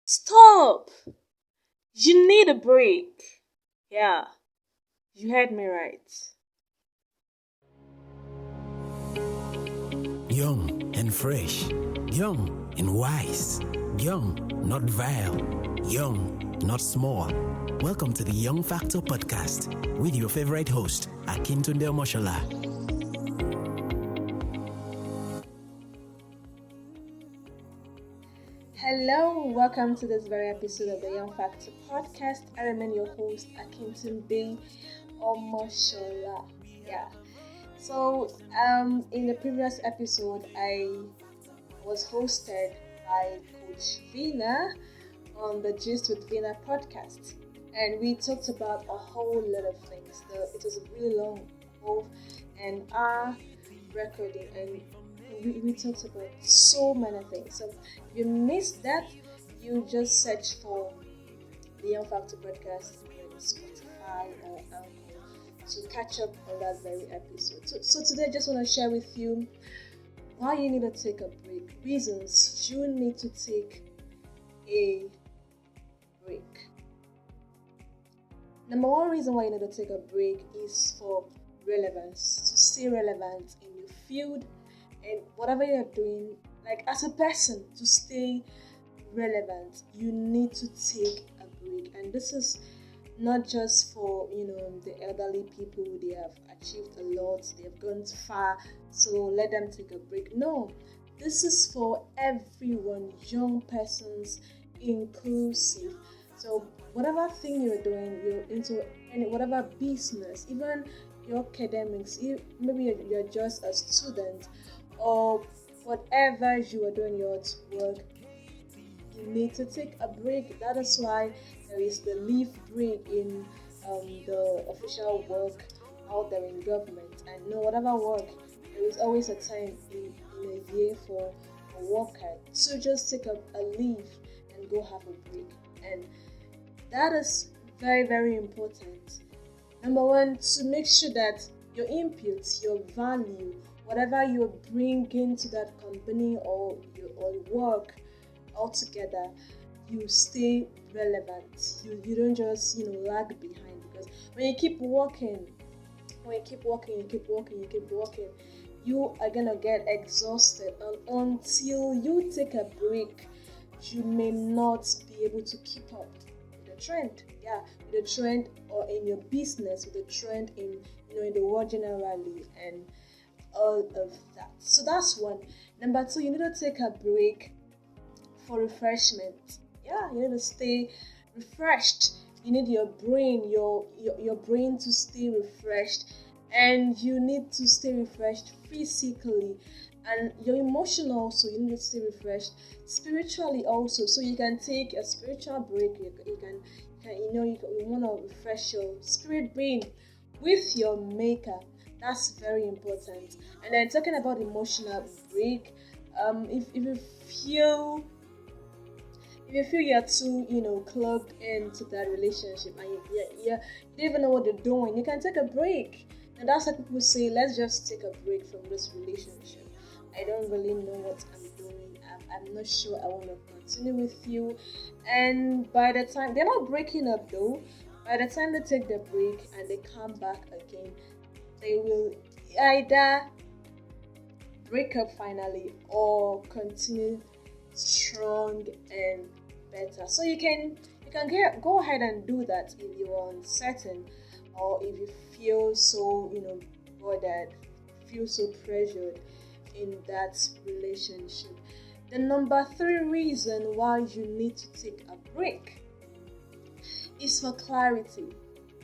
Stop! You need a break. Yeah, you heard me right. Young and fresh, young and wise, young, not vile, young, not small. Welcome to the Young Factor podcast with your favorite host, Akintunde Moshola. Hello, welcome to this very episode of the Young Factor podcast. I remain your host, Akintunde Moshola. Yeah. In the previous episode, I was hosted by Coach Vina on the Gist with Vina podcast, and we talked about a whole lot of things. It was a really long call, and our recording, and we talked about so many things. So if you missed that, you just search for the Young Factor podcast on Spotify or Anchor to catch up on that very episode. So today I just want to share with you why you need to take a break, reasons you need to take a break. Number one reason why you need to take a break is for relevance, to stay relevant in your field and whatever you're doing. Like as a person, to stay relevant, you need to take a break. And this is not just for the elderly people. They have achieved a lot, they have gone far, so let them take a break. No, this is for everyone, young persons inclusive. So whatever thing you're doing, you're into any whatever business, even your academics, maybe you're just a student or whatever you are doing your work, you need to take a break. That is why there is the leave break in the official work out there in government. And whatever work, there is always a time in a year for a worker to just take a leave and go have a break. And that is very, very important. Number one, to make sure that your input, your value, whatever you're bringing to that company or your work altogether, you stay relevant. You don't just lag behind, because when you keep working, you are gonna get exhausted, and until you take a break, you may not be able to keep up with the trend. Yeah, with the trend, or in your business, with the trend in the world generally, and all of that. So that's one. Number two, you need to take a break for refreshment. Yeah, you need to stay refreshed. You need your brain, your brain to stay refreshed, and you need to stay refreshed physically, and your emotion also. You need to stay refreshed spiritually also. So you can take a spiritual break. You want to refresh your spirit brain with your maker. That's very important. And then talking about emotional break, if you feel you're too plugged into that relationship, and you don't even know what they're doing, you can take a break. And that's why people say, let's just take a break from this relationship. I don't really know what I'm doing. I'm not sure I want to continue with you. And by the time they're not breaking up though, by the time they take the break and they come back again, they will either break up finally or continue strong and better. So you can go ahead and do that if you are uncertain, or if you feel so bothered, feel so pressured in that relationship. The number three reason why you need to take a break is for clarity.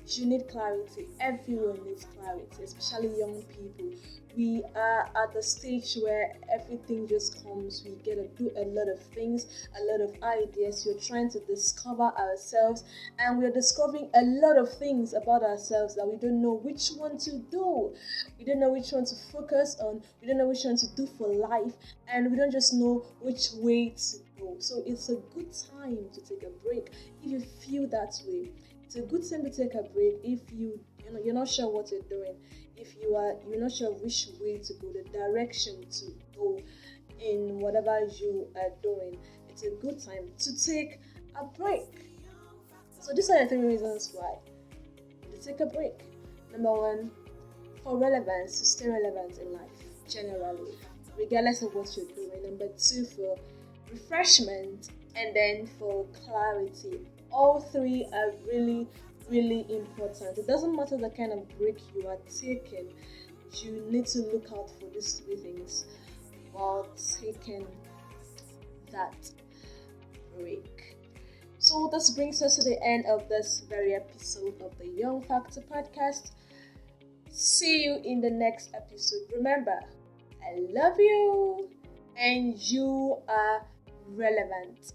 You need clarity. Everyone needs clarity, especially young people. We are at the stage where everything just comes. We get to do a lot of things, a lot of ideas. We're trying to discover ourselves, and we're discovering a lot of things about ourselves that we don't know which one to do. We don't know which one to focus on. We don't know which one to do for life, and we don't just know which way to go. So it's a good time to take a break if you feel that way. It's a good time to take a break if you're not sure what you're doing, if you're not sure which way to go, the direction to go in whatever you are doing. it's a good time to take a break. So these are the 3 reasons why to take a break. Number 1, for relevance, to stay relevant in life, generally, regardless of what you're doing. Number 2, for refreshment, and then for clarity. All 3 are really, really important. It doesn't matter the kind of break you are taking, you need to look out for these 3 things while taking that break. So this brings us to the end of this very episode of the Young Factor podcast. See you in the next episode. Remember, I love you and you are relevant.